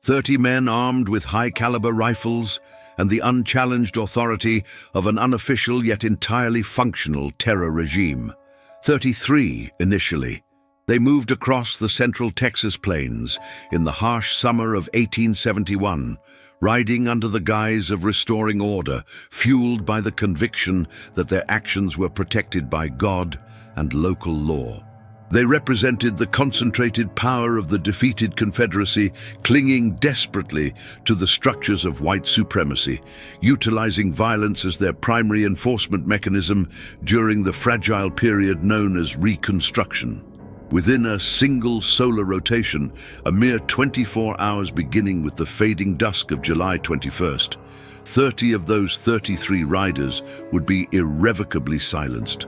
30 men armed with high-caliber rifles and the unchallenged authority of an unofficial yet entirely functional terror regime. 33 initially. They moved across the central Texas plains in the harsh summer of 1871, riding under the guise of restoring order, fueled by the conviction that their actions were protected by God and local law. They represented the concentrated power of the defeated Confederacy, clinging desperately to the structures of white supremacy, utilizing violence as their primary enforcement mechanism during the fragile period known as Reconstruction. Within a single solar rotation, a mere 24 hours beginning with the fading dusk of July 21st, 30 of those 33 riders would be irrevocably silenced.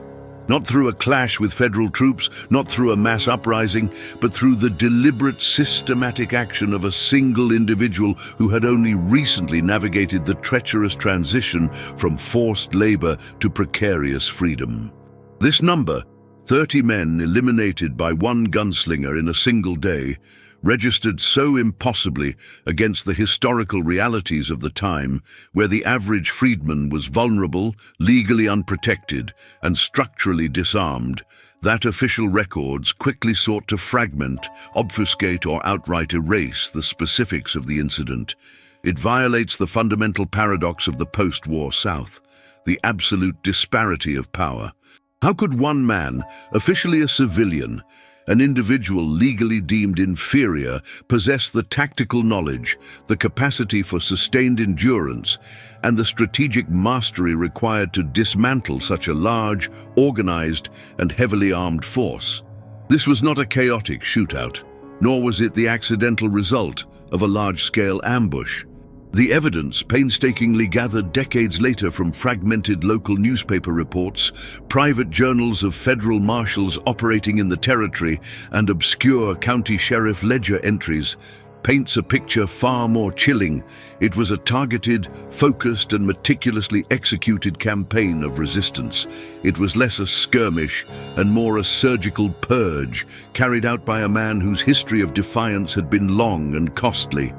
Not through a clash with federal troops, not through a mass uprising, but through the deliberate, systematic action of a single individual who had only recently navigated the treacherous transition from forced labor to precarious freedom. This number, 30 men eliminated by one gunslinger in a single day, registered so impossibly against the historical realities of the time, where the average freedman was vulnerable, legally unprotected, and structurally disarmed, that official records quickly sought to fragment, obfuscate, or outright erase the specifics of the incident. It violates the fundamental paradox of the post-war South, the absolute disparity of power. How could one man, officially a civilian, an individual legally deemed inferior, possess the tactical knowledge, the capacity for sustained endurance, and the strategic mastery required to dismantle such a large, organized, and heavily armed force? This was not a chaotic shootout, nor was it the accidental result of a large-scale ambush. The evidence, painstakingly gathered decades later from fragmented local newspaper reports, private journals of federal marshals operating in the territory, and obscure county sheriff ledger entries, paints a picture far more chilling. It was a targeted, focused, and meticulously executed campaign of resistance. It was less a skirmish and more a surgical purge, carried out by a man whose history of defiance had been long and costly.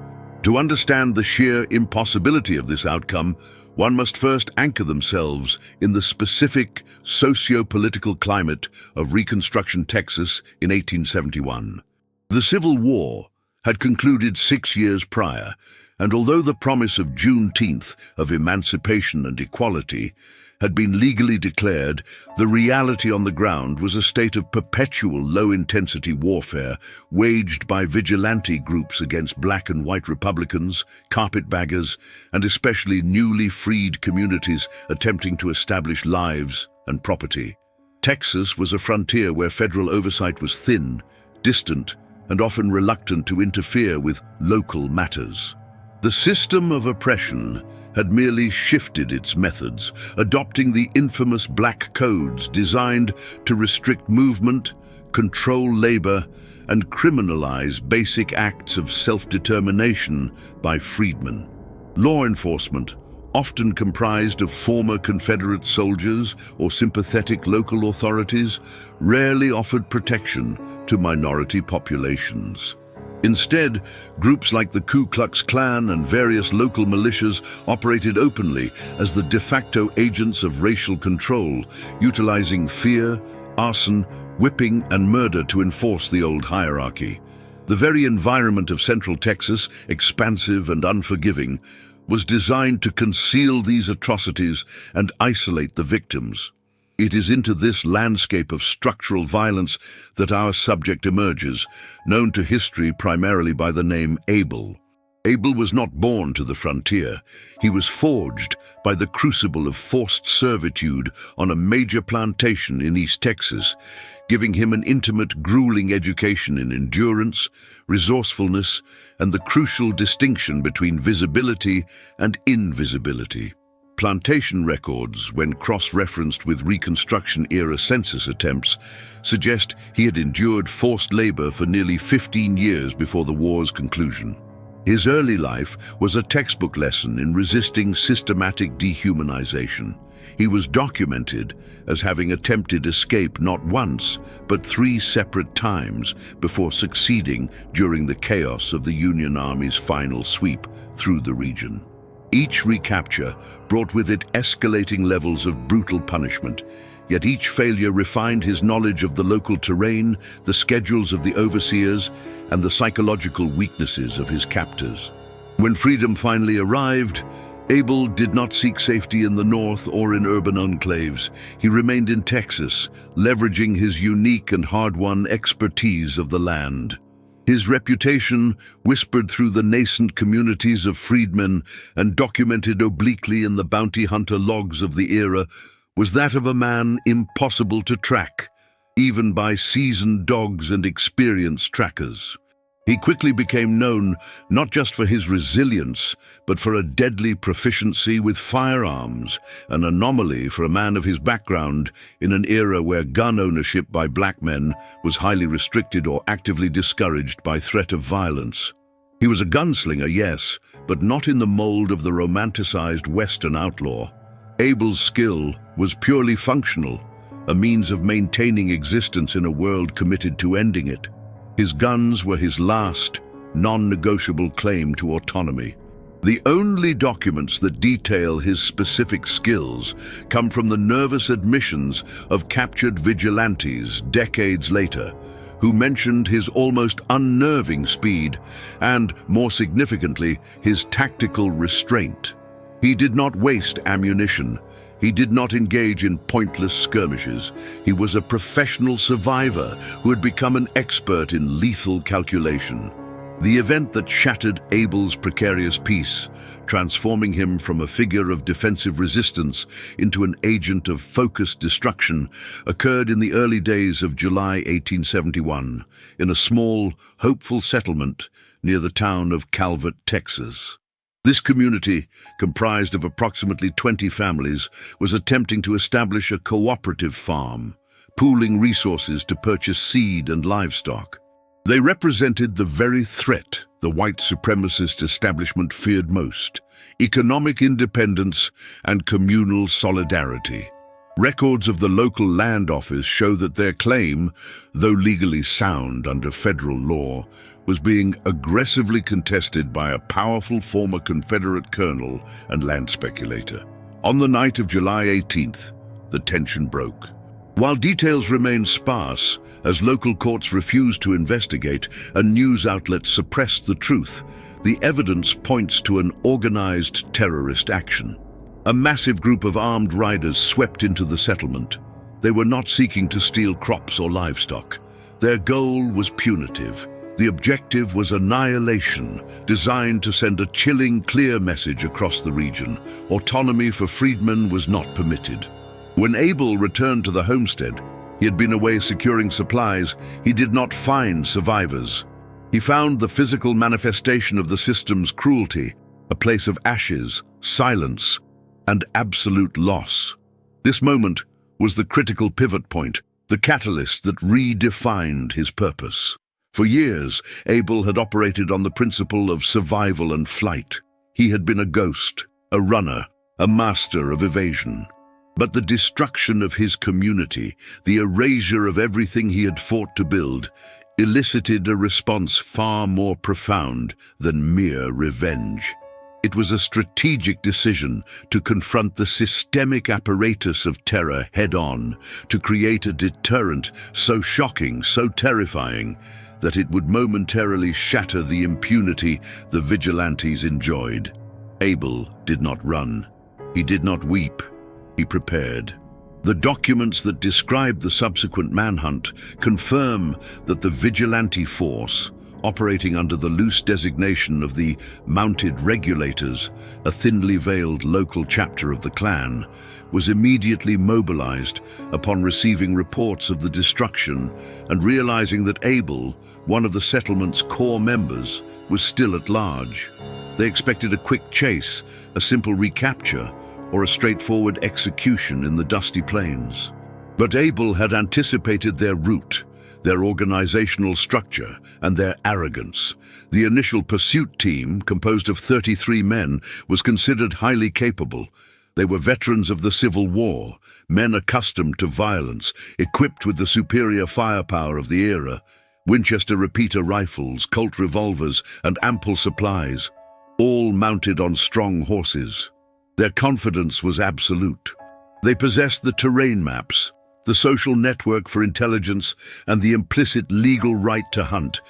To understand the sheer impossibility of this outcome, one must first anchor themselves in the specific socio-political climate of Reconstruction Texas in 1871. The Civil War had concluded 6 years prior, and although the promise of Juneteenth, of emancipation and equality, had been legally declared, the reality on the ground was a state of perpetual low-intensity warfare waged by vigilante groups against black and white Republicans, carpetbaggers, and especially newly freed communities attempting to establish lives and property. Texas was a frontier where federal oversight was thin, distant, and often reluctant to interfere with local matters. The system of oppression had merely shifted its methods, adopting the infamous black codes designed to restrict movement, control labor, and criminalize basic acts of self-determination by freedmen. Law enforcement, often comprised of former Confederate soldiers or sympathetic local authorities, rarely offered protection to minority populations. Instead, groups like the Ku Klux Klan and various local militias operated openly as the de facto agents of racial control, utilizing fear, arson, whipping, and murder to enforce the old hierarchy. The very environment of Central Texas, expansive and unforgiving, was designed to conceal these atrocities and isolate the victims. It is into this landscape of structural violence that our subject emerges, known to history primarily by the name Abel. Abel was not born to the frontier. He was forged by the crucible of forced servitude on a major plantation in East Texas, giving him an intimate, grueling education in endurance, resourcefulness, and the crucial distinction between visibility and invisibility. Plantation records, when cross-referenced with Reconstruction-era census attempts, suggest he had endured forced labor for nearly 15 years before the war's conclusion. His early life was a textbook lesson in resisting systematic dehumanization. He was documented as having attempted escape not once, but 3 separate times before succeeding during the chaos of the Union Army's final sweep through the region. Each recapture brought with it escalating levels of brutal punishment, yet each failure refined his knowledge of the local terrain, the schedules of the overseers, and the psychological weaknesses of his captors. When freedom finally arrived, Abel did not seek safety in the north or in urban enclaves. He remained in Texas, leveraging his unique and hard-won expertise of the land. His reputation, whispered through the nascent communities of freedmen and documented obliquely in the bounty hunter logs of the era, was that of a man impossible to track, even by seasoned dogs and experienced trackers. He quickly became known not just for his resilience, but for a deadly proficiency with firearms, an anomaly for a man of his background in an era where gun ownership by black men was highly restricted or actively discouraged by threat of violence. He was a gunslinger, yes, but not in the mold of the romanticized Western outlaw. Abel's skill was purely functional, a means of maintaining existence in a world committed to ending it. His guns were his last, non-negotiable claim to autonomy. The only documents that detail his specific skills come from the nervous admissions of captured vigilantes decades later, who mentioned his almost unnerving speed and, more significantly, his tactical restraint. He did not waste ammunition. He did not engage in pointless skirmishes. He was a professional survivor who had become an expert in lethal calculation. The event that shattered Abel's precarious peace, transforming him from a figure of defensive resistance into an agent of focused destruction, occurred in the early days of July 1871, in a small, hopeful settlement near the town of Calvert, Texas. This community, comprised of approximately 20 families, was attempting to establish a cooperative farm, pooling resources to purchase seed and livestock. They represented the very threat the white supremacist establishment feared most: economic independence and communal solidarity. Records of the local land office show that their claim, though legally sound under federal law, was being aggressively contested by a powerful former Confederate colonel and land speculator. On the night of July 18th, the tension broke. While details remain sparse, as local courts refused to investigate and news outlets suppressed the truth, the evidence points to an organized terrorist action. A massive group of armed riders swept into the settlement. They were not seeking to steal crops or livestock. Their goal was punitive. The objective was annihilation, designed to send a chilling, clear message across the region. Autonomy for freedmen was not permitted. When Abel returned to the homestead, he had been away securing supplies. He did not find survivors. He found the physical manifestation of the system's cruelty, a place of ashes, silence, and absolute loss. This moment was the critical pivot point, the catalyst that redefined his purpose. For years, Abel had operated on the principle of survival and flight. He had been a ghost, a runner, a master of evasion. But the destruction of his community, the erasure of everything he had fought to build, elicited a response far more profound than mere revenge. It was a strategic decision to confront the systemic apparatus of terror head-on, to create a deterrent so shocking, so terrifying, that it would momentarily shatter the impunity the vigilantes enjoyed. Abel did not run. He did not weep. He prepared. The documents that describe the subsequent manhunt confirm that the vigilante force, operating under the loose designation of the Mounted Regulators, a thinly veiled local chapter of the clan, was immediately mobilized upon receiving reports of the destruction and realizing that Abel, one of the settlement's core members, was still at large. They expected a quick chase, a simple recapture, or a straightforward execution in the dusty plains. But Abel had anticipated their route. their organizational structure, and their arrogance. The initial pursuit team, composed of 33 men, was considered highly capable. They were veterans of the Civil War, men accustomed to violence, equipped with the superior firepower of the era. Winchester repeater rifles, Colt revolvers, and ample supplies, all mounted on strong horses. Their confidence was absolute. They possessed the terrain maps, the social network for intelligence, and the implicit legal right to hunt.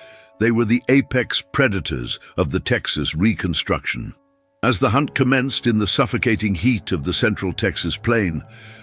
They were the apex predators of the Texas Reconstruction. As the hunt commenced in the suffocating heat of the central Texas plain,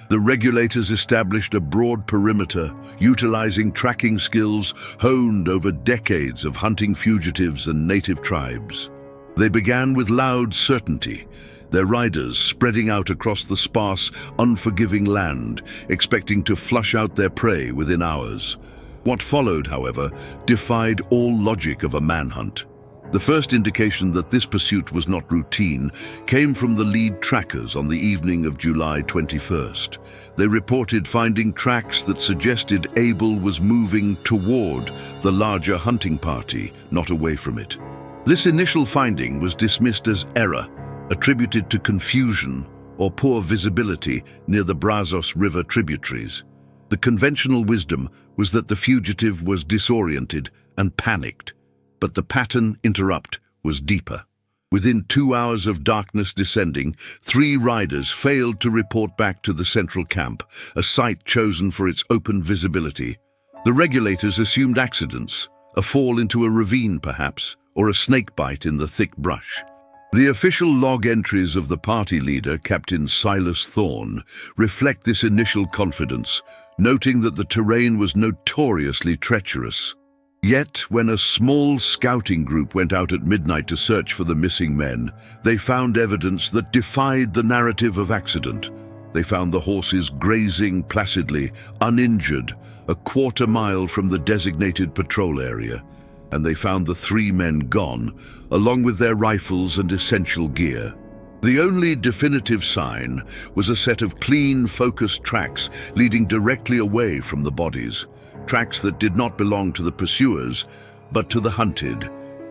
the regulators established a broad perimeter, utilizing tracking skills honed over decades of hunting fugitives and native tribes. They began with loud certainty, their riders spreading out across the sparse, unforgiving land, expecting to flush out their prey within hours. What followed, however, defied all logic of a manhunt. The first indication that this pursuit was not routine came from the lead trackers on the evening of July 21st. They reported finding tracks that suggested Abel was moving toward the larger hunting party, not away from it. This initial finding was dismissed as error, attributed to confusion or poor visibility near the Brazos River tributaries. The conventional wisdom was that the fugitive was disoriented and panicked, but the pattern interrupt was deeper. Within 2 hours of darkness descending, 3 riders failed to report back to the central camp, a site chosen for its open visibility. The regulators assumed accidents, a fall into a ravine perhaps, or a snake bite in the thick brush. The official log entries of the party leader, Captain Silas Thorne, reflect this initial confidence, noting that the terrain was notoriously treacherous. Yet, when a small scouting group went out at midnight to search for the missing men, they found evidence that defied the narrative of accident. They found the horses grazing placidly, uninjured, a quarter-mile from the designated patrol area, and they found the 3 men gone, along with their rifles and essential gear. The only definitive sign was a set of clean, focused tracks leading directly away from the bodies, tracks that did not belong to the pursuers, but to the hunted.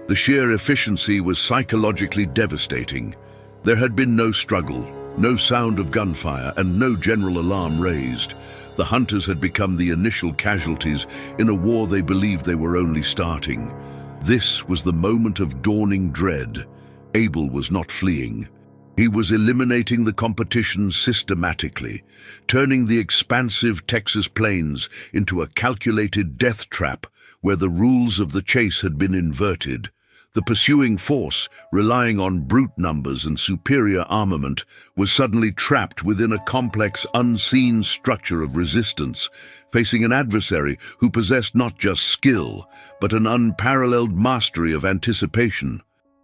The sheer efficiency was psychologically devastating. There had been no struggle, no sound of gunfire, and no general alarm raised. The hunters had become the initial casualties in a war they believed they were only starting. This was the moment of dawning dread. Abel was not fleeing. He was eliminating the competition systematically, turning the expansive Texas plains into a calculated death trap where the rules of the chase had been inverted. The pursuing force, relying on brute numbers and superior armament, was suddenly trapped within a complex, unseen structure of resistance, facing an adversary who possessed not just skill, but an unparalleled mastery of anticipation.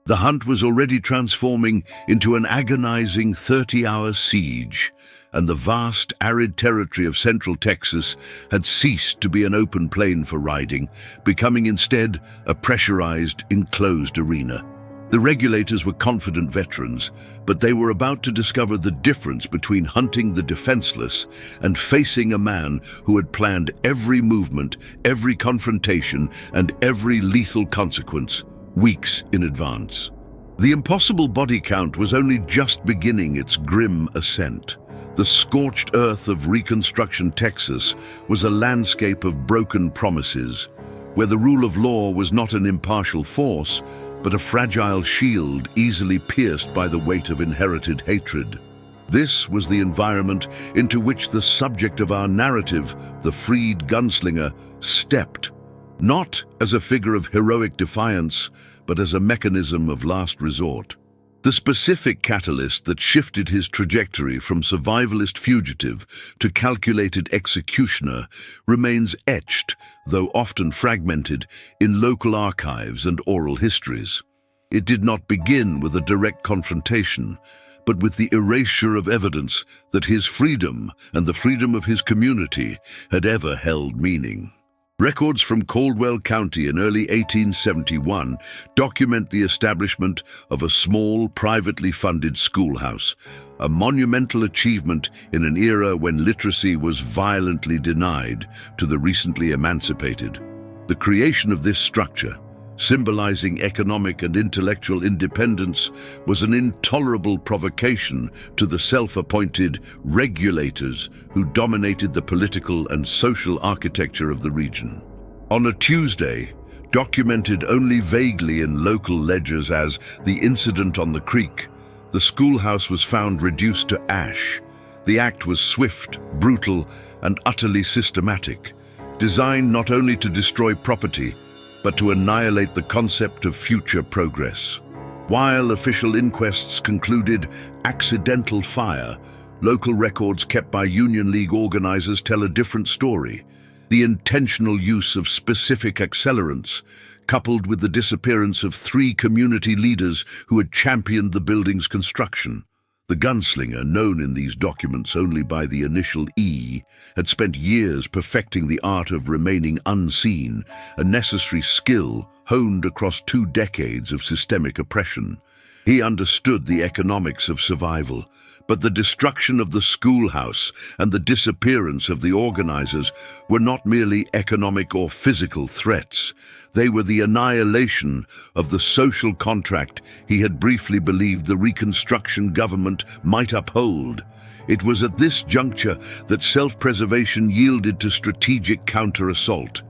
The hunt was already transforming into an agonizing 30-hour siege, and the vast, arid territory of central Texas had ceased to be an open plain for riding, becoming instead a pressurized, enclosed arena. The regulators were confident veterans, but they were about to discover the difference between hunting the defenseless and facing a man who had planned every movement, every confrontation, and every lethal consequence weeks in advance. The impossible body count was only just beginning its grim ascent. The scorched earth of Reconstruction Texas was a landscape of broken promises, where the rule of law was not an impartial force, but a fragile shield easily pierced by the weight of inherited hatred. This was the environment into which the subject of our narrative, the freed gunslinger, stepped, not as a figure of heroic defiance, but as a mechanism of last resort. The specific catalyst that shifted his trajectory from survivalist fugitive to calculated executioner remains etched, though often fragmented, in local archives and oral histories. It did not begin with a direct confrontation, but with the erasure of evidence that his freedom and the freedom of his community had ever held meaning. Records from Caldwell County in early 1871 document the establishment of a small, privately funded schoolhouse, a monumental achievement in an era when literacy was violently denied to the recently emancipated. The creation of this structure, symbolizing economic and intellectual independence, was an intolerable provocation to the self-appointed regulators who dominated the political and social architecture of the region. On a Tuesday, documented only vaguely in local ledgers as the incident on the creek, the schoolhouse was found reduced to ash. The act was swift, brutal, and utterly systematic, designed not only to destroy property, but to annihilate the concept of future progress. While official inquests concluded accidental fire, local records kept by Union League organizers tell a different story. The intentional use of specific accelerants, coupled with the disappearance of 3 community leaders who had championed the building's construction. The Gunslinger, known in these documents only by the initial E, had spent years perfecting the art of remaining unseen, a necessary skill honed across 2 decades of systemic oppression. He understood the economics of survival, but the destruction of the schoolhouse and the disappearance of the organizers were not merely economic or physical threats. They were the annihilation of the social contract he had briefly believed the Reconstruction government might uphold. It was at this juncture that self-preservation yielded to strategic counter-assault.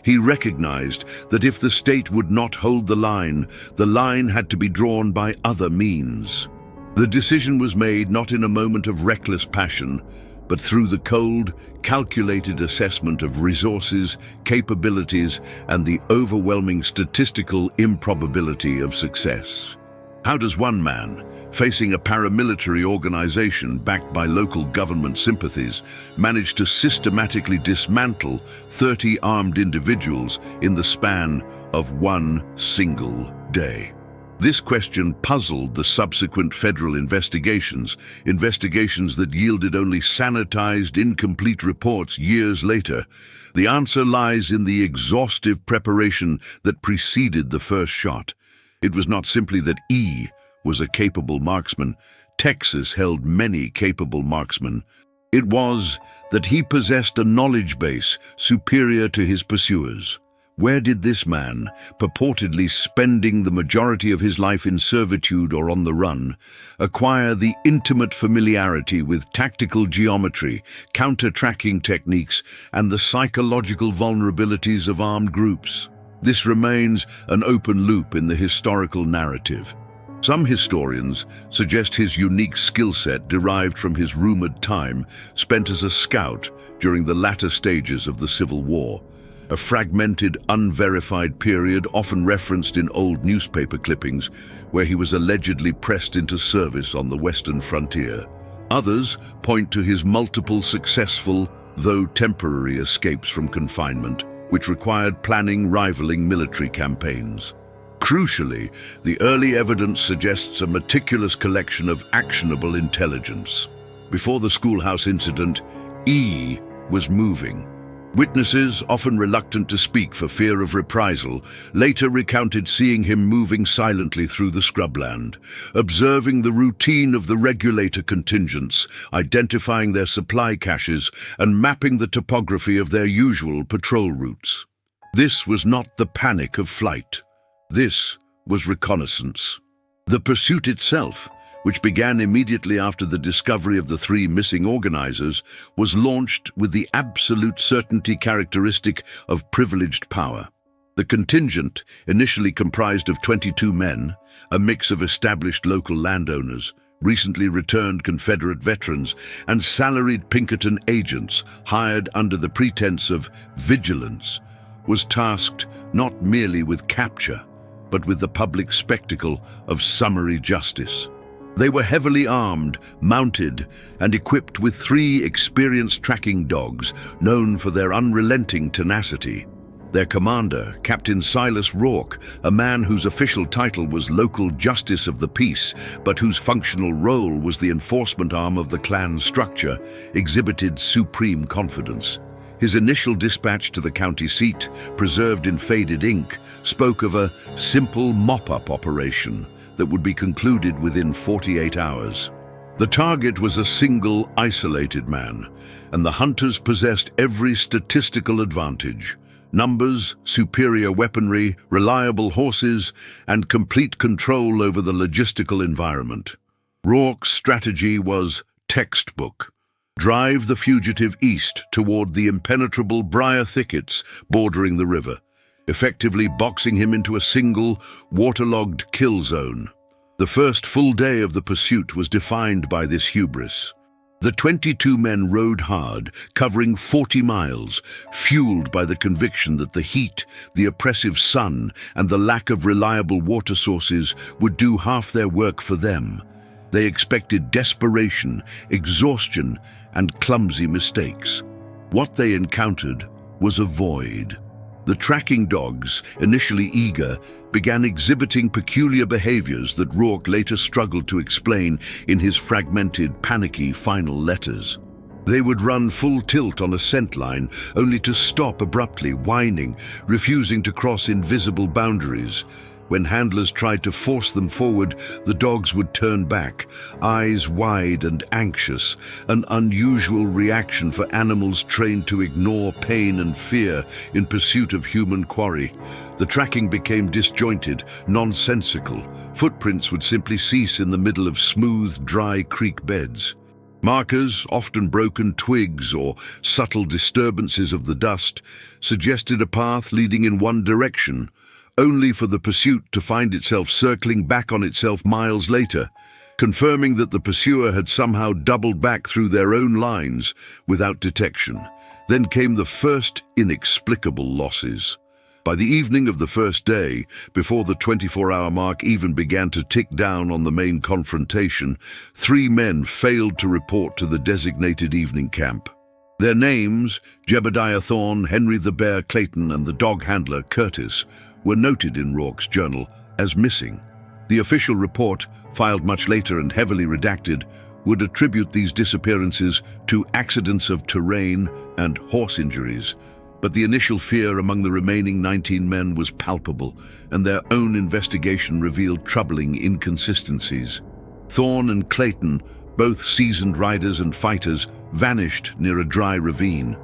He recognized that if the state would not hold the line had to be drawn by other means. The decision was made not in a moment of reckless passion, but through the cold, calculated assessment of resources, capabilities, and the overwhelming statistical improbability of success. How does one man, facing a paramilitary organization backed by local government sympathies, manage to systematically dismantle 30 armed individuals in the span of one single day? This question puzzled the subsequent federal investigations that yielded only sanitized, incomplete reports years later. The answer lies in the exhaustive preparation that preceded the first shot. It was not simply that E was a capable marksman. Texas held many capable marksmen. It was that he possessed a knowledge base superior to his pursuers. Where did this man, purportedly spending the majority of his life in servitude or on the run, acquire the intimate familiarity with tactical geometry, counter-tracking techniques, and the psychological vulnerabilities of armed groups? This remains an open loop in the historical narrative. Some historians suggest his unique skill set derived from his rumored time spent as a scout during the latter stages of the Civil War, a fragmented, unverified period often referenced in old newspaper clippings where he was allegedly pressed into service on the western frontier. Others point to his multiple successful, though temporary, escapes from confinement, which required planning rivaling military campaigns. Crucially, the early evidence suggests a meticulous collection of actionable intelligence. Before the schoolhouse incident, E was moving. Witnesses, often reluctant to speak for fear of reprisal, later recounted seeing him moving silently through the scrubland, observing the routine of the regulator contingents, identifying their supply caches, and mapping the topography of their usual patrol routes. This was not the panic of flight. This was reconnaissance. The pursuit itself, which began immediately after the discovery of the 3 missing organizers, was launched with the absolute certainty characteristic of privileged power. The contingent, initially comprised of 22 men, a mix of established local landowners, recently returned Confederate veterans, and salaried Pinkerton agents hired under the pretense of vigilance, was tasked not merely with capture, but with the public spectacle of summary justice. They were heavily armed, mounted, and equipped with 3 experienced tracking dogs known for their unrelenting tenacity. Their commander, Captain Silas Rourke, a man whose official title was Local Justice of the Peace, but whose functional role was the enforcement arm of the Klan structure, exhibited supreme confidence. His initial dispatch to the county seat, preserved in faded ink, spoke of a simple mop-up operation that would be concluded within 48 hours. The target was a single, isolated man, and the hunters possessed every statistical advantage: numbers, superior weaponry, reliable horses, and complete control over the logistical environment. Rourke's strategy was textbook. Drive the fugitive east toward the impenetrable briar thickets bordering the river, effectively boxing him into a single, waterlogged kill zone. The first full day of the pursuit was defined by this hubris. The 22 men rode hard, covering 40 miles, fueled by the conviction that the heat, the oppressive sun, and the lack of reliable water sources would do half their work for them. They expected desperation, exhaustion, and clumsy mistakes. What they encountered was a void. The tracking dogs, initially eager, began exhibiting peculiar behaviors that Rourke later struggled to explain in his fragmented, panicky final letters. They would run full tilt on a scent line, only to stop abruptly, whining, refusing to cross invisible boundaries. When handlers tried to force them forward, the dogs would turn back, eyes wide and anxious, an unusual reaction for animals trained to ignore pain and fear in pursuit of human quarry. The tracking became disjointed, nonsensical. Footprints would simply cease in the middle of smooth, dry creek beds. Markers, often broken twigs or subtle disturbances of the dust, suggested a path leading in one direction, only for the pursuit to find itself circling back on itself miles later, confirming that the pursuer had somehow doubled back through their own lines without detection. Then came the first inexplicable losses. By the evening of the first day, before the 24-hour mark even began to tick down on the main confrontation, 3 men failed to report to the designated evening camp. Their names, Jebediah Thorne, Henry the Bear Clayton, and the dog handler Curtis, were noted in Rourke's journal as missing. The official report, filed much later and heavily redacted, would attribute these disappearances to accidents of terrain and horse injuries, but the initial fear among the remaining 19 men was palpable, and their own investigation revealed troubling inconsistencies. Thorne and Clayton, both seasoned riders and fighters, vanished near a dry ravine.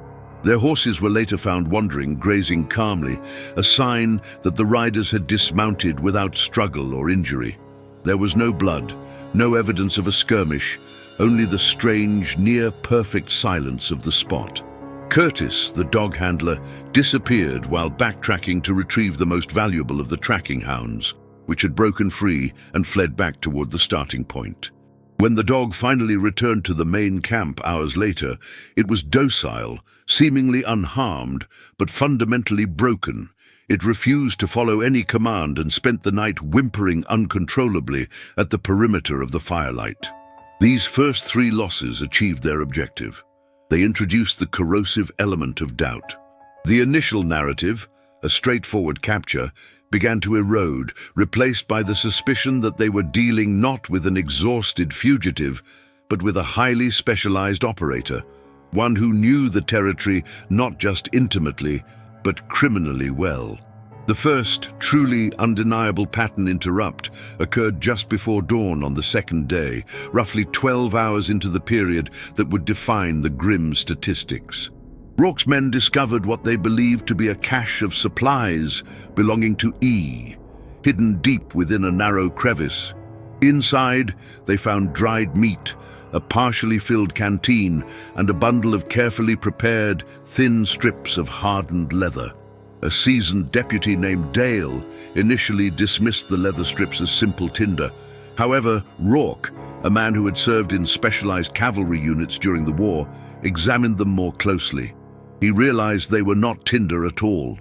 Their horses were later found wandering, grazing calmly, a sign that the riders had dismounted without struggle or injury. There was no blood, no evidence of a skirmish, only the strange, near-perfect silence of the spot. Curtis, the dog handler, disappeared while backtracking to retrieve the most valuable of the tracking hounds, which had broken free and fled back toward the starting point. When the dog finally returned to the main camp hours later, it was docile, seemingly unharmed, but fundamentally broken. It refused to follow any command and spent the night whimpering uncontrollably at the perimeter of the firelight. These first 3 losses achieved their objective. They introduced the corrosive element of doubt. The initial narrative, a straightforward capture, began to erode, replaced by the suspicion that they were dealing not with an exhausted fugitive, but with a highly specialized operator, one who knew the territory not just intimately, but criminally well. The first, truly undeniable pattern interrupt occurred just before dawn on the second day, roughly 12 hours into the period that would define the grim statistics. Rourke's men discovered what they believed to be a cache of supplies belonging to E, hidden deep within a narrow crevice. Inside, they found dried meat, a partially filled canteen, and a bundle of carefully prepared, thin strips of hardened leather. A seasoned deputy named Dale initially dismissed the leather strips as simple tinder. However, Rourke, a man who had served in specialized cavalry units during the war, examined them more closely. He realized they were not tinder at all.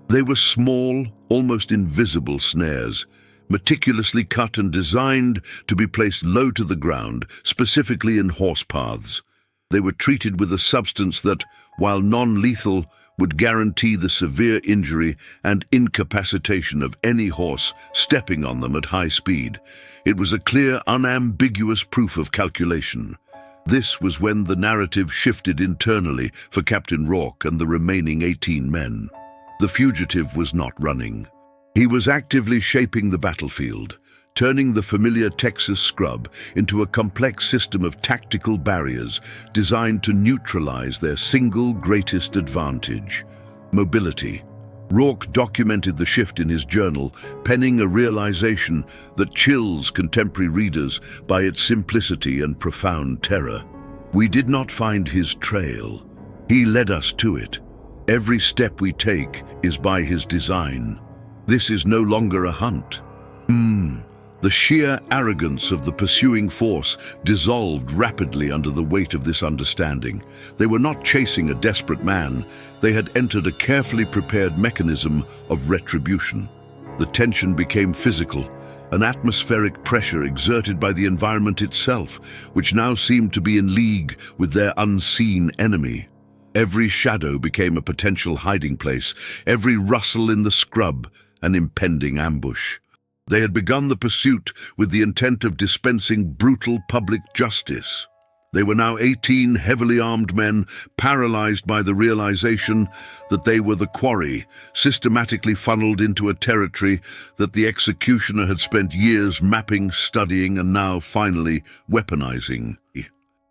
They were small, almost invisible snares, meticulously cut and designed to be placed low to the ground, specifically in horse paths. They were treated with a substance that, while non-lethal, would guarantee the severe injury and incapacitation of any horse stepping on them at high speed. It was a clear, unambiguous proof of calculation. This was when the narrative shifted internally for Captain Rourke and the remaining 18 men. The fugitive was not running. He was actively shaping the battlefield, turning the familiar Texas scrub into a complex system of tactical barriers designed to neutralize their single greatest advantage: mobility. Rourke documented the shift in his journal, penning a realization that chills contemporary readers by its simplicity and profound terror. We did not find his trail. He led us to it. Every step we take is by his design. This is no longer a hunt. The sheer arrogance of the pursuing force dissolved rapidly under the weight of this understanding. They were not chasing a desperate man. They had entered a carefully prepared mechanism of retribution. The tension became physical, an atmospheric pressure exerted by the environment itself, which now seemed to be in league with their unseen enemy. Every shadow became a potential hiding place, every rustle in the scrub an impending ambush. They had begun the pursuit with the intent of dispensing brutal public justice. They were now 18 heavily armed men, paralyzed by the realization that they were the quarry, systematically funneled into a territory that the executioner had spent years mapping, studying, and now finally weaponizing.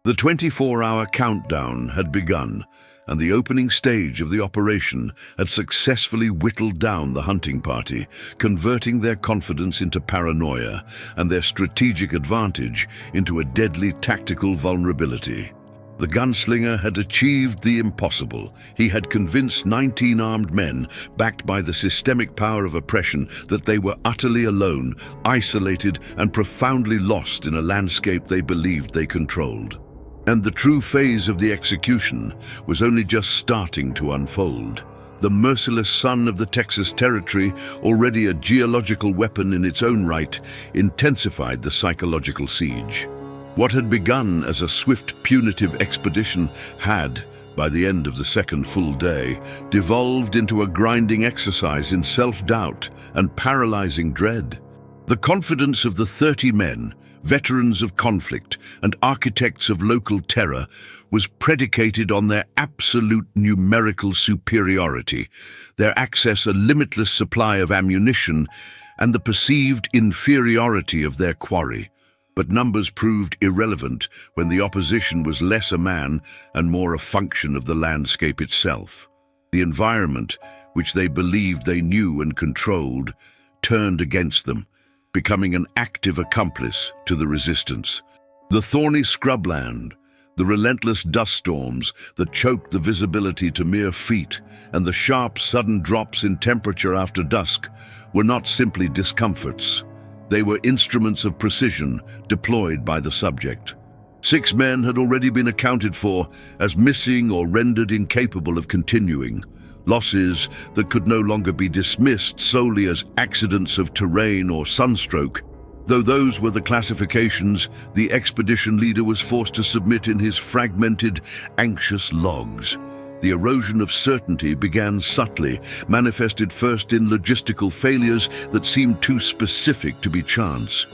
The 24-hour countdown had begun, and the opening stage of the operation had successfully whittled down the hunting party, converting their confidence into paranoia and their strategic advantage into a deadly tactical vulnerability. The gunslinger had achieved the impossible. He had convinced 19 armed men, backed by the systemic power of oppression, that they were utterly alone, isolated, and profoundly lost in a landscape they believed they controlled. And the true phase of the execution was only just starting to unfold. The merciless sun of the Texas territory, already a geological weapon in its own right, intensified the psychological siege. What had begun as a swift, punitive expedition had, by the end of the second full day, devolved into a grinding exercise in self-doubt and paralyzing dread. The confidence of the 30 men, veterans of conflict and architects of local terror, was predicated on their absolute numerical superiority, their access a limitless supply of ammunition, and the perceived inferiority of their quarry. But numbers proved irrelevant when the opposition was less a man and more a function of the landscape itself. The environment, which they believed they knew and controlled, turned against them, becoming an active accomplice to the resistance. The thorny scrubland, the relentless dust storms that choked the visibility to mere feet, and the sharp, sudden drops in temperature after dusk were not simply discomforts. They were instruments of precision deployed by the subject. 6 men had already been accounted for as missing or rendered incapable of continuing. Losses that could no longer be dismissed solely as accidents of terrain or sunstroke. Though those were the classifications the expedition leader was forced to submit in his fragmented, anxious logs. The erosion of certainty began subtly, manifested first in logistical failures that seemed too specific to be chance.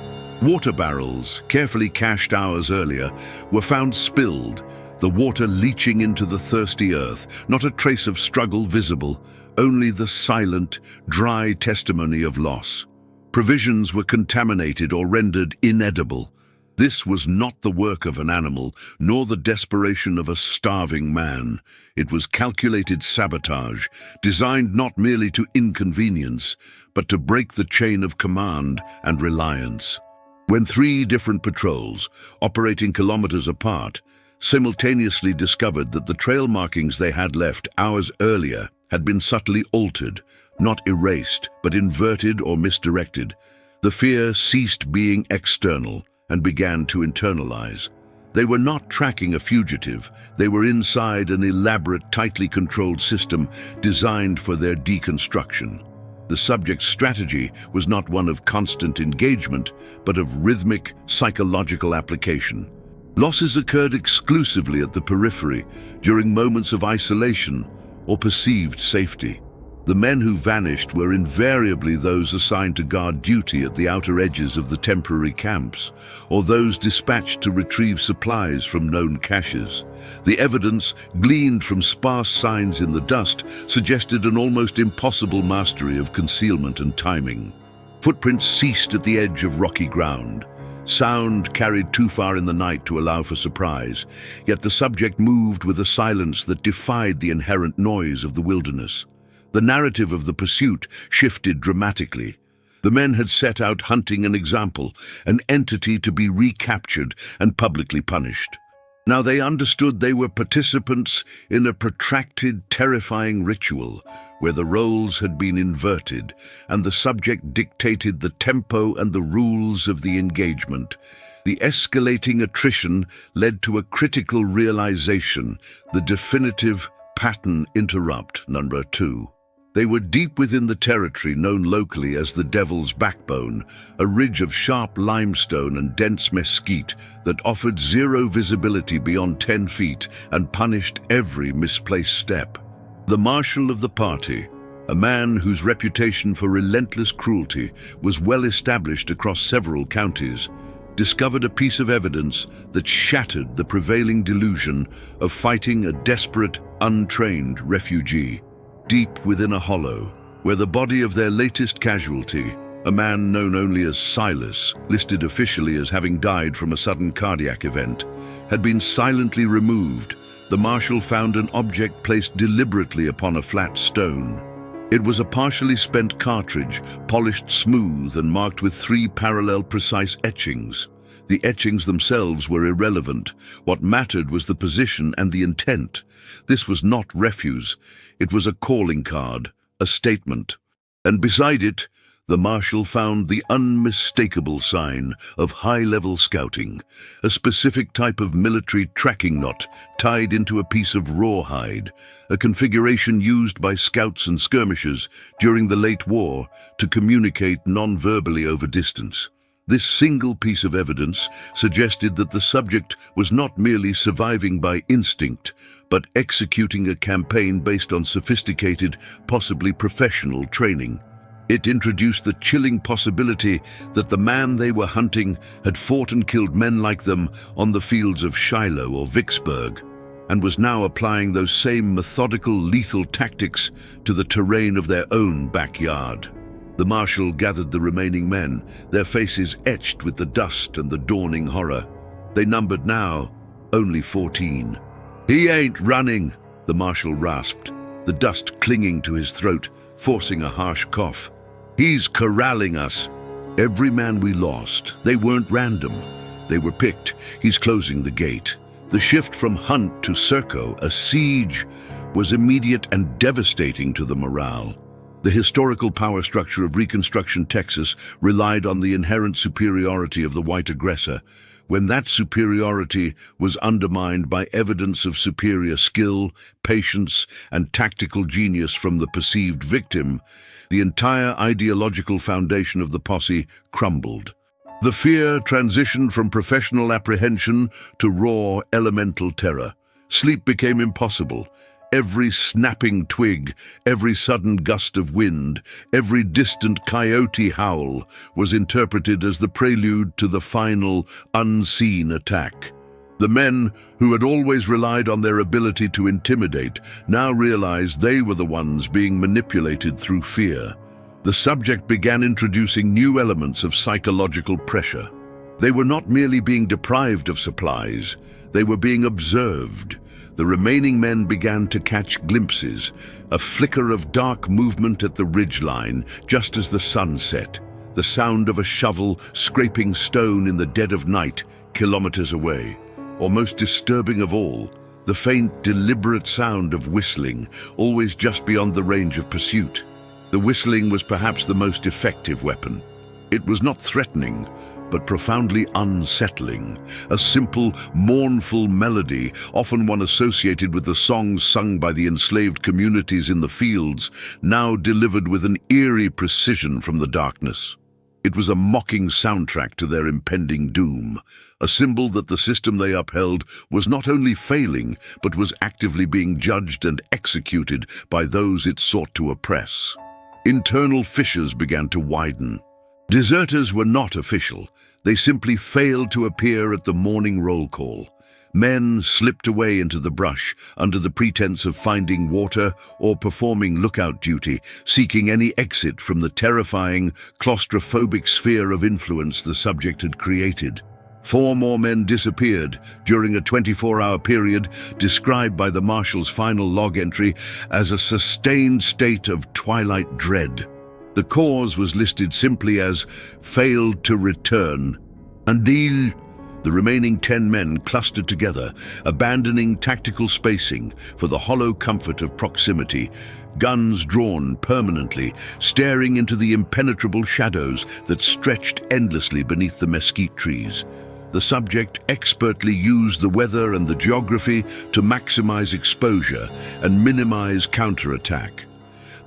Water barrels, carefully cached hours earlier, were found spilled, the water leaching into the thirsty earth, not a trace of struggle visible, only the silent, dry testimony of loss. Provisions were contaminated or rendered inedible. This was not the work of an animal, nor the desperation of a starving man. It was calculated sabotage, designed not merely to inconvenience, but to break the chain of command and reliance. When 3 different patrols, operating kilometers apart, simultaneously discovered that the trail markings they had left hours earlier had been subtly altered, not erased, but inverted or misdirected, the fear ceased being external and began to internalize. They were not tracking a fugitive. They were inside an elaborate, tightly controlled system designed for their deconstruction. The subject's strategy was not one of constant engagement, but of rhythmic, psychological application. Losses occurred exclusively at the periphery, during moments of isolation or perceived safety. The men who vanished were invariably those assigned to guard duty at the outer edges of the temporary camps, or those dispatched to retrieve supplies from known caches. The evidence, gleaned from sparse signs in the dust, suggested an almost impossible mastery of concealment and timing. Footprints ceased at the edge of rocky ground. Sound carried too far in the night to allow for surprise, yet the subject moved with a silence that defied the inherent noise of the wilderness. The narrative of the pursuit shifted dramatically. The men had set out hunting an example, an entity to be recaptured and publicly punished. Now they understood they were participants in a protracted, terrifying ritual where the roles had been inverted and the subject dictated the tempo and the rules of the engagement. The escalating attrition led to a critical realization, the definitive pattern interrupt, number 2. They were deep within the territory known locally as the Devil's Backbone, a ridge of sharp limestone and dense mesquite that offered zero visibility beyond 10 feet and punished every misplaced step. The marshal of the party, a man whose reputation for relentless cruelty was well established across several counties, discovered a piece of evidence that shattered the prevailing delusion of fighting a desperate, untrained refugee. Deep within a hollow, where the body of their latest casualty, a man known only as Silas, listed officially as having died from a sudden cardiac event, had been silently removed, the marshal found an object placed deliberately upon a flat stone. It was a partially spent cartridge, polished smooth and marked with 3 parallel precise etchings. The etchings themselves were irrelevant. What mattered was the position and the intent. This was not refuse. It was a calling card, a statement. And beside it, the marshal found the unmistakable sign of high-level scouting, a specific type of military tracking knot tied into a piece of rawhide, a configuration used by scouts and skirmishers during the late war to communicate non-verbally over distance. This single piece of evidence suggested that the subject was not merely surviving by instinct, but executing a campaign based on sophisticated, possibly professional training. It introduced the chilling possibility that the man they were hunting had fought and killed men like them on the fields of Shiloh or Vicksburg, and was now applying those same methodical, lethal tactics to the terrain of their own backyard. The marshal gathered the remaining men, their faces etched with the dust and the dawning horror. They numbered now only 14. "He ain't running," the marshal rasped, the dust clinging to his throat, forcing a harsh cough. "He's corralling us. Every man we lost, they weren't random. They were picked. He's closing the gate." The shift from hunt to circo, a siege, was immediate and devastating to the morale. The historical power structure of Reconstruction Texas relied on the inherent superiority of the white aggressor. When that superiority was undermined by evidence of superior skill, patience, and tactical genius from the perceived victim, the entire ideological foundation of the posse crumbled. The fear transitioned from professional apprehension to raw, elemental terror. Sleep became impossible. Every snapping twig, every sudden gust of wind, every distant coyote howl was interpreted as the prelude to the final, unseen attack. The men, who had always relied on their ability to intimidate, now realized they were the ones being manipulated through fear. The subject began introducing new elements of psychological pressure. They were not merely being deprived of supplies, they were being observed. The remaining men began to catch glimpses, a flicker of dark movement at the ridgeline just as the sun set, the sound of a shovel scraping stone in the dead of night, kilometers away. Or most disturbing of all, the faint, deliberate sound of whistling, always just beyond the range of pursuit. The whistling was perhaps the most effective weapon. It was not threatening, but profoundly unsettling, a simple, mournful melody, often one associated with the songs sung by the enslaved communities in the fields, now delivered with an eerie precision from the darkness. It was a mocking soundtrack to their impending doom, a symbol that the system they upheld was not only failing, but was actively being judged and executed by those it sought to oppress. Internal fissures began to widen. Deserters were not official. They simply failed to appear at the morning roll call. Men slipped away into the brush under the pretense of finding water or performing lookout duty, seeking any exit from the terrifying, claustrophobic sphere of influence the subject had created. 4 more men disappeared during a 24-hour period described by the marshal's final log entry as a sustained state of twilight dread. The cause was listed simply as failed to return. Until the remaining 10 men clustered together, abandoning tactical spacing for the hollow comfort of proximity, guns drawn permanently, staring into the impenetrable shadows that stretched endlessly beneath the mesquite trees. The subject expertly used the weather and the geography to maximize exposure and minimize counterattack.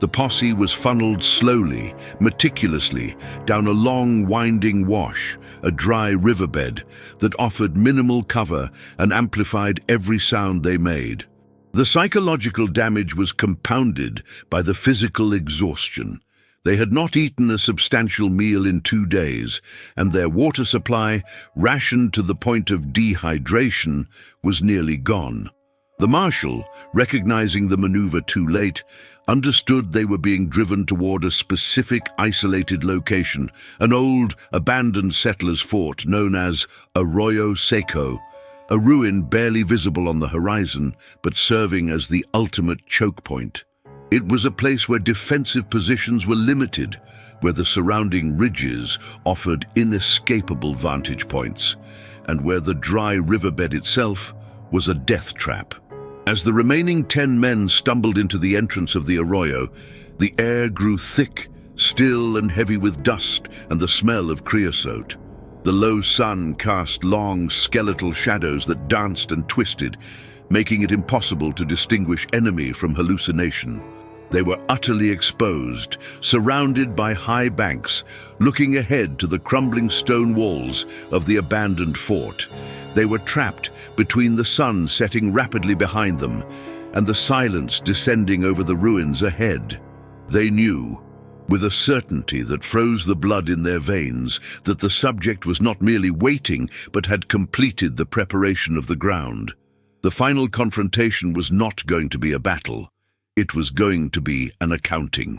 The posse was funneled slowly, meticulously, down a long, winding wash, a dry riverbed that offered minimal cover and amplified every sound they made. The psychological damage was compounded by the physical exhaustion. They had not eaten a substantial meal in 2 days, and their water supply, rationed to the point of dehydration, was nearly gone. The marshal, recognizing the maneuver too late, understood they were being driven toward a specific isolated location, an old, abandoned settlers' fort known as Arroyo Seco, a ruin barely visible on the horizon, but serving as the ultimate choke point. It was a place where defensive positions were limited, where the surrounding ridges offered inescapable vantage points, and where the dry riverbed itself was a death trap. As the remaining 10 men stumbled into the entrance of the arroyo, the air grew thick, still and heavy with dust and the smell of creosote. The low sun cast long, skeletal shadows that danced and twisted, making it impossible to distinguish enemy from hallucination. They were utterly exposed, surrounded by high banks, looking ahead to the crumbling stone walls of the abandoned fort. They were trapped between the sun setting rapidly behind them and the silence descending over the ruins ahead. They knew, with a certainty that froze the blood in their veins, that the subject was not merely waiting but had completed the preparation of the ground. The final confrontation was not going to be a battle. It was going to be an accounting.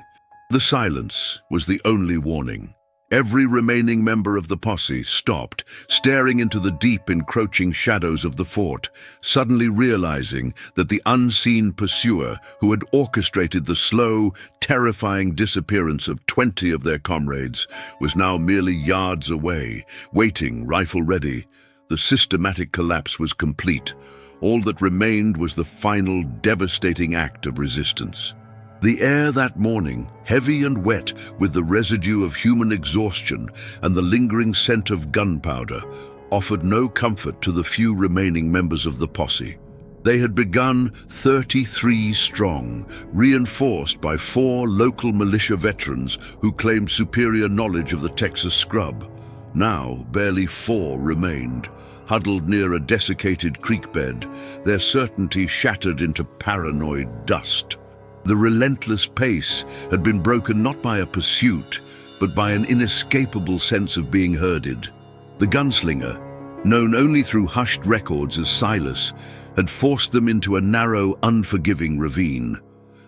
The silence was the only warning. Every remaining member of the posse stopped, staring into the deep, encroaching shadows of the fort, suddenly realizing that the unseen pursuer who had orchestrated the slow, terrifying disappearance of 20 of their comrades was now merely yards away, waiting, rifle ready. The systematic collapse was complete. All that remained was the final, devastating act of resistance. The air that morning, heavy and wet with the residue of human exhaustion and the lingering scent of gunpowder, offered no comfort to the few remaining members of the posse. They had begun 33 strong, reinforced by 4 local militia veterans who claimed superior knowledge of the Texas scrub. Now, barely 4 remained, huddled near a desiccated creek bed, their certainty shattered into paranoid dust. The relentless pace had been broken not by a pursuit, but by an inescapable sense of being herded. The Gunslinger, known only through hushed records as Silas, had forced them into a narrow, unforgiving ravine.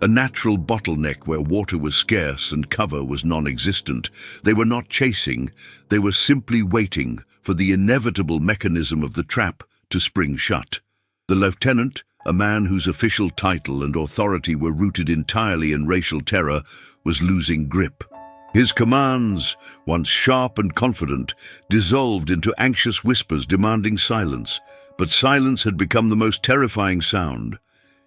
A natural bottleneck where water was scarce and cover was non-existent. They were not chasing, they were simply waiting for the inevitable mechanism of the trap to spring shut. The lieutenant, a man whose official title and authority were rooted entirely in racial terror, was losing grip. His commands, once sharp and confident, dissolved into anxious whispers demanding silence. But silence had become the most terrifying sound.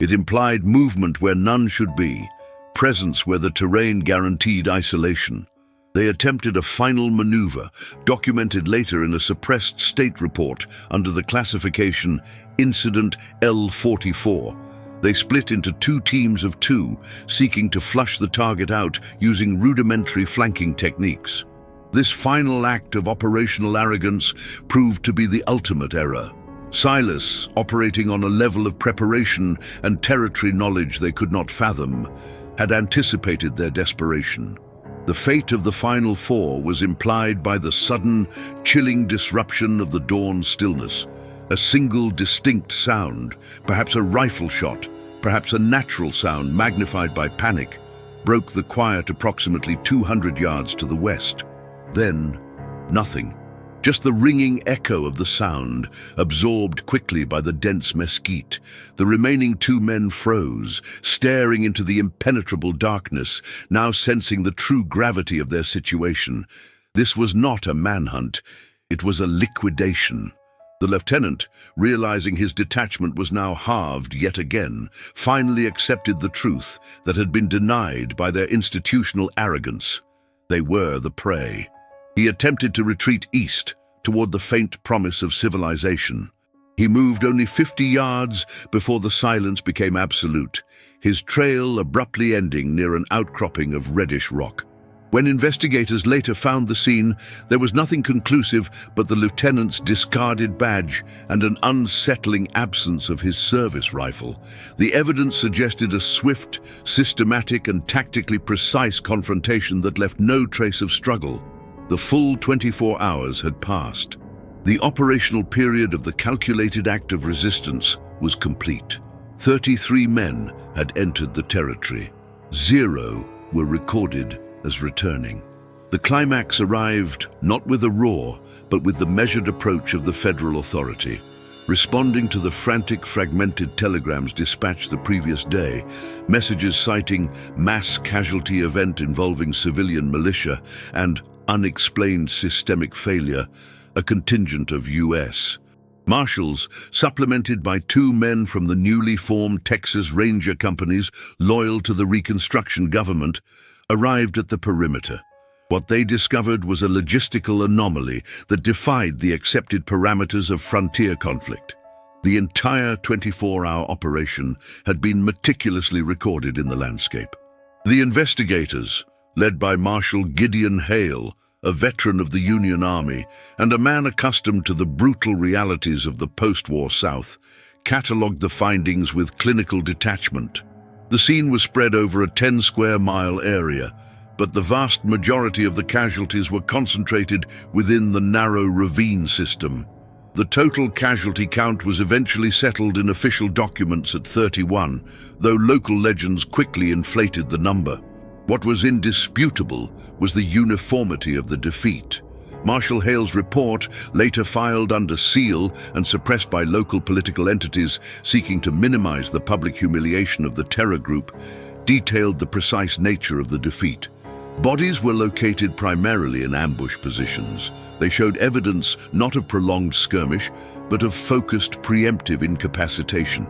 It implied movement where none should be, presence where the terrain guaranteed isolation. They attempted a final maneuver, documented later in a suppressed state report under the classification Incident L44. They split into 2 teams of 2, seeking to flush the target out using rudimentary flanking techniques. This final act of operational arrogance proved to be the ultimate error. Silas, operating on a level of preparation and territory knowledge they could not fathom, had anticipated their desperation. The fate of the final 4 was implied by the sudden, chilling disruption of the dawn stillness. A single distinct sound, perhaps a rifle shot, perhaps a natural sound magnified by panic, broke the quiet approximately 200 yards to the west. Then, nothing. Just the ringing echo of the sound, absorbed quickly by the dense mesquite. The remaining two men froze, staring into the impenetrable darkness, now sensing the true gravity of their situation. This was not a manhunt, it was a liquidation. The lieutenant, realizing his detachment was now halved yet again, finally accepted the truth that had been denied by their institutional arrogance. They were the prey. He attempted to retreat east, toward the faint promise of civilization. He moved only 50 yards before the silence became absolute, his trail abruptly ending near an outcropping of reddish rock. When investigators later found the scene, there was nothing conclusive but the lieutenant's discarded badge and an unsettling absence of his service rifle. The evidence suggested a swift, systematic, and tactically precise confrontation that left no trace of struggle. The full 24 hours had passed. The operational period of the calculated act of resistance was complete. 33 men had entered the territory. 0 were recorded as returning. The climax arrived not with a roar, but with the measured approach of the federal authority. Responding to the frantic, fragmented telegrams dispatched the previous day, messages citing mass casualty event involving civilian militia and unexplained systemic failure, a contingent of U.S. Marshals, supplemented by 2 men from the newly formed Texas Ranger companies loyal to the Reconstruction government, arrived at the perimeter. What they discovered was a logistical anomaly that defied the accepted parameters of frontier conflict. The entire 24-hour operation had been meticulously recorded in the landscape. The investigators, led by Marshal Gideon Hale, a veteran of the Union Army and a man accustomed to the brutal realities of the post-war South, catalogued the findings with clinical detachment. The scene was spread over a 10-square-mile area, but the vast majority of the casualties were concentrated within the narrow ravine system. The total casualty count was eventually settled in official documents at 31, though local legends quickly inflated the number. What was indisputable was the uniformity of the defeat. Marshal Hale's report, later filed under seal and suppressed by local political entities seeking to minimize the public humiliation of the terror group, detailed the precise nature of the defeat. Bodies were located primarily in ambush positions. They showed evidence not of prolonged skirmish, but of focused preemptive incapacitation.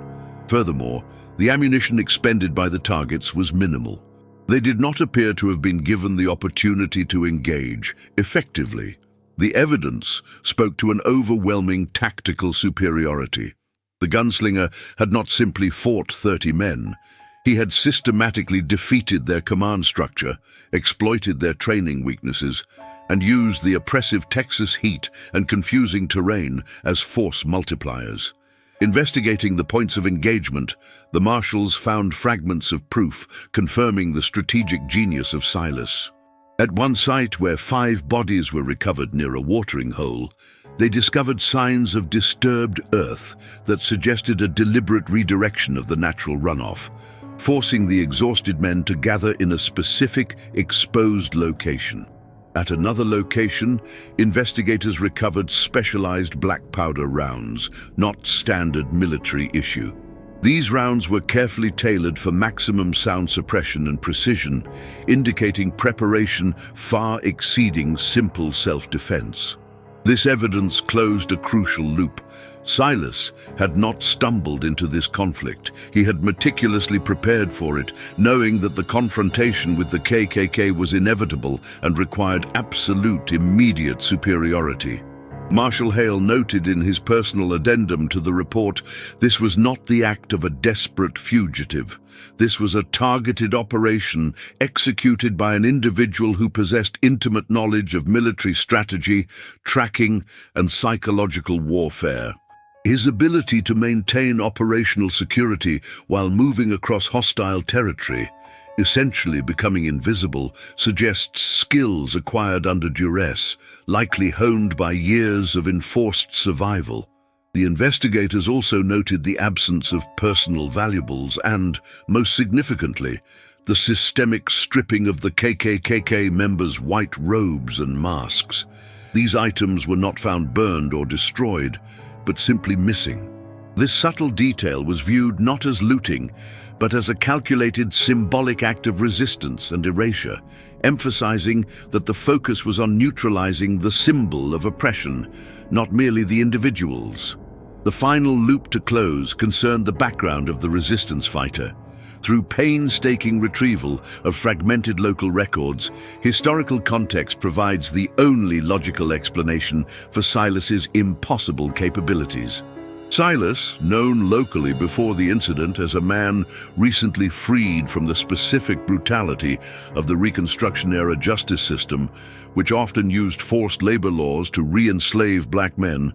Furthermore, the ammunition expended by the targets was minimal. They did not appear to have been given the opportunity to engage effectively. The evidence spoke to an overwhelming tactical superiority. The gunslinger had not simply fought 30 men. He had systematically defeated their command structure, exploited their training weaknesses, and used the oppressive Texas heat and confusing terrain as force multipliers. Investigating the points of engagement, the marshals found fragments of proof confirming the strategic genius of Silas. At one site where 5 bodies were recovered near a watering hole, they discovered signs of disturbed earth that suggested a deliberate redirection of the natural runoff, forcing the exhausted men to gather in a specific, exposed location. At another location, investigators recovered specialized black powder rounds, not standard military issue. These rounds were carefully tailored for maximum sound suppression and precision, indicating preparation far exceeding simple self-defense. This evidence closed a crucial loop. Silas had not stumbled into this conflict. He had meticulously prepared for it, knowing that the confrontation with the KKK was inevitable and required absolute, immediate superiority. Marshal Hale noted in his personal addendum to the report, this was not the act of a desperate fugitive. This was a targeted operation executed by an individual who possessed intimate knowledge of military strategy, tracking, and psychological warfare. His ability to maintain operational security while moving across hostile territory, essentially becoming invisible, suggests skills acquired under duress, likely honed by years of enforced survival. The investigators also noted the absence of personal valuables and, most significantly, the systemic stripping of the KKK members' white robes and masks. These items were not found burned or destroyed, but simply missing. This subtle detail was viewed not as looting, but as a calculated symbolic act of resistance and erasure, emphasizing that the focus was on neutralizing the symbol of oppression, not merely the individuals. The final loop to close concerned the background of the resistance fighter. Through painstaking retrieval of fragmented local records, historical context provides the only logical explanation for Silas's impossible capabilities. Silas, known locally before the incident as a man recently freed from the specific brutality of the Reconstruction-era justice system, which often used forced labor laws to re-enslave black men,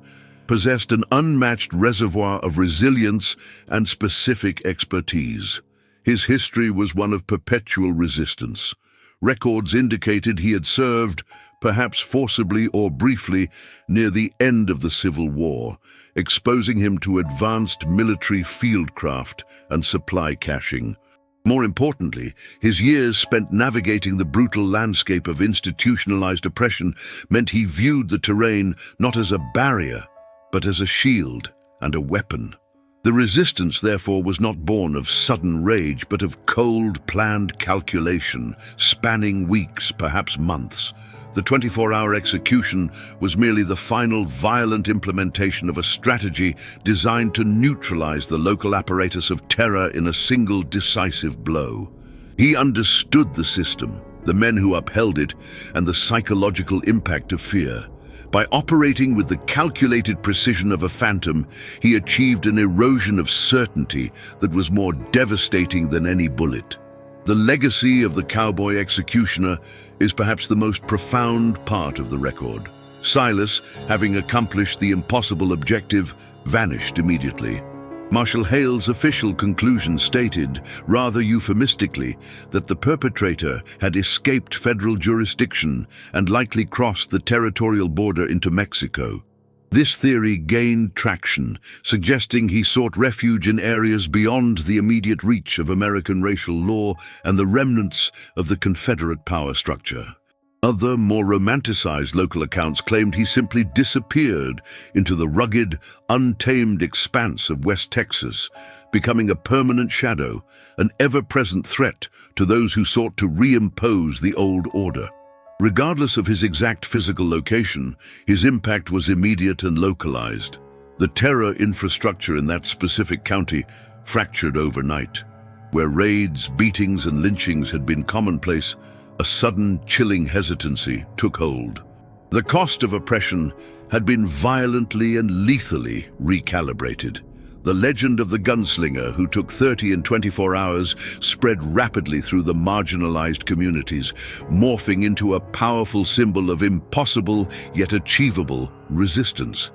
possessed an unmatched reservoir of resilience and specific expertise. His history was one of perpetual resistance. Records indicated he had served, perhaps forcibly or briefly, near the end of the Civil War, exposing him to advanced military fieldcraft and supply caching. More importantly, his years spent navigating the brutal landscape of institutionalized oppression meant he viewed the terrain not as a barrier, but as a shield and a weapon. The resistance, therefore, was not born of sudden rage, but of cold, planned calculation, spanning weeks, perhaps months. The 24-hour execution was merely the final violent implementation of a strategy designed to neutralize the local apparatus of terror in a single decisive blow. He understood the system, the men who upheld it, and the psychological impact of fear. By operating with the calculated precision of a phantom, he achieved an erosion of certainty that was more devastating than any bullet. The legacy of the Cowboy executioner is perhaps the most profound part of the record. Silas, having accomplished the impossible objective, vanished immediately. Marshal Hale's official conclusion stated, rather euphemistically, that the perpetrator had escaped federal jurisdiction and likely crossed the territorial border into Mexico. This theory gained traction, suggesting he sought refuge in areas beyond the immediate reach of American racial law and the remnants of the Confederate power structure. Other, more romanticized local accounts claimed he simply disappeared into the rugged, untamed expanse of West Texas, becoming a permanent shadow, an ever-present threat to those who sought to reimpose the old order. Regardless of his exact physical location, his impact was immediate and localized. The terror infrastructure in that specific county fractured overnight. Where raids, beatings, and lynchings had been commonplace, a sudden, chilling hesitancy took hold. The cost of oppression had been violently and lethally recalibrated. The legend of the Gunslinger, who took 30 in 24 hours, spread rapidly through the marginalized communities, morphing into a powerful symbol of impossible yet achievable resistance.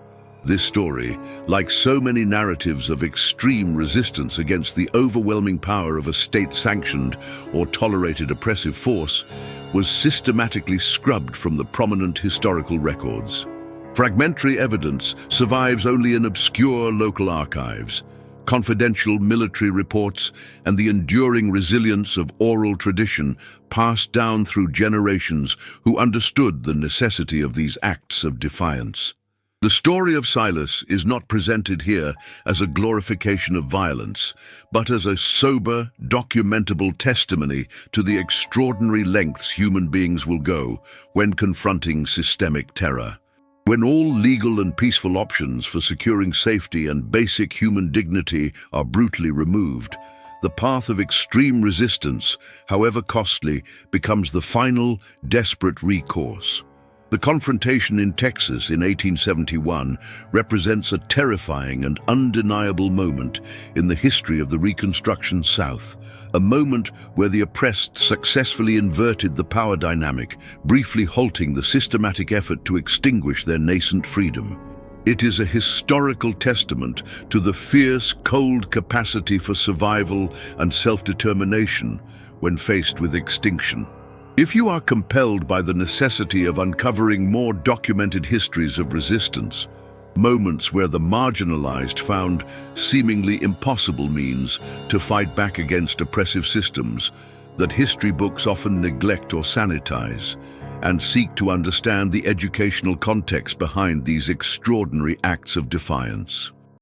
This story, like so many narratives of extreme resistance against the overwhelming power of a state-sanctioned or tolerated oppressive force, was systematically scrubbed from the prominent historical records. Fragmentary evidence survives only in obscure local archives. Confidential military reports and the enduring resilience of oral tradition passed down through generations who understood the necessity of these acts of defiance. The story of Silas is not presented here as a glorification of violence, but as a sober, documentable testimony to the extraordinary lengths human beings will go when confronting systemic terror. When all legal and peaceful options for securing safety and basic human dignity are brutally removed, the path of extreme resistance, however costly, becomes the final, desperate recourse. The confrontation in Texas in 1871 represents a terrifying and undeniable moment in the history of the Reconstruction South, a moment where the oppressed successfully inverted the power dynamic, briefly halting the systematic effort to extinguish their nascent freedom. It is a historical testament to the fierce, cold capacity for survival and self-determination when faced with extinction. If you are compelled by the necessity of uncovering more documented histories of resistance, moments where the marginalized found seemingly impossible means to fight back against oppressive systems that history books often neglect or sanitize, and seek to understand the educational context behind these extraordinary acts of defiance.